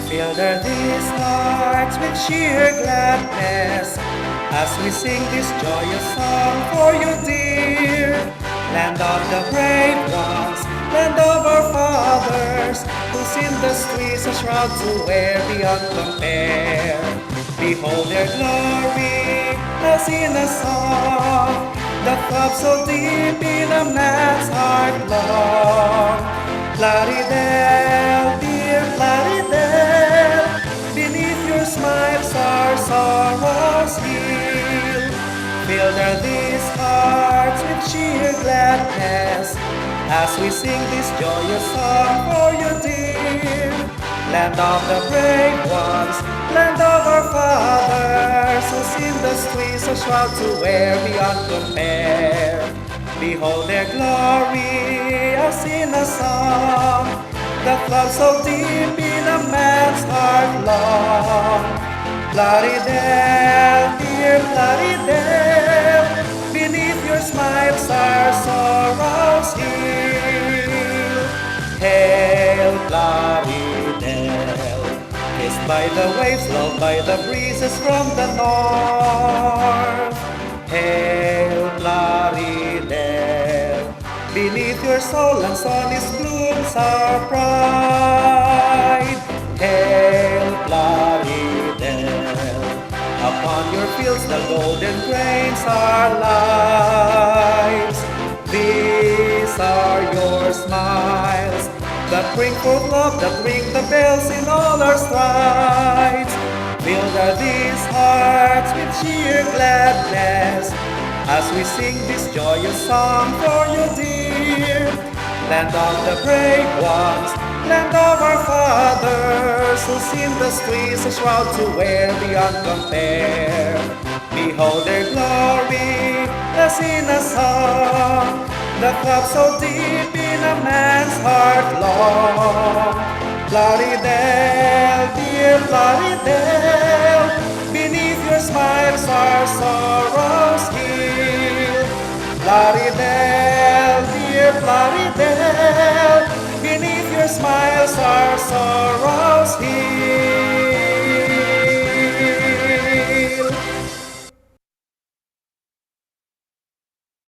Fill these hearts with sheer gladness as we sing this joyous song for you, dear. Land of the brave ones, land of our fathers, whose industries a shroud to wear beyond compare. Behold their glory as in a song, the throb so deep in a man's heart long. Plaridel, dear Plaridel, beneath your smiles our sorrows heal. Fill these hearts with sheer gladness as we sing this joyous song for you, dear. Land of the brave ones, land of our fathers, whose industries a shroud to wear beyond compare. Behold their glory as in a song, the throb so deep in a man's heart long. Plaridel, dear Plaridel, beneath your smiles our sorrows heal. Hail Plaridel, kissed by the waves, loved by the breezes from the north. Hail Plaridel, beneath your soul and sunny's blooms our pride. Hail Plaridel, upon your fields the golden grains are lives. These are your smiles that bring forth love, that ring the bells in all our strides. Fill these hearts with sheer gladness as we sing this joyous song for you, dear. Land of the brave ones, land of our fathers, whose industries a shroud to wear beyond compare. Behold their glory as in a song, the throb so deep in a man's heart long. Plaridel, dear Plaridel, beneath your smiles our sorrows heal. Plaridel, dear Plaridel, beneath your smiles our sorrows heal.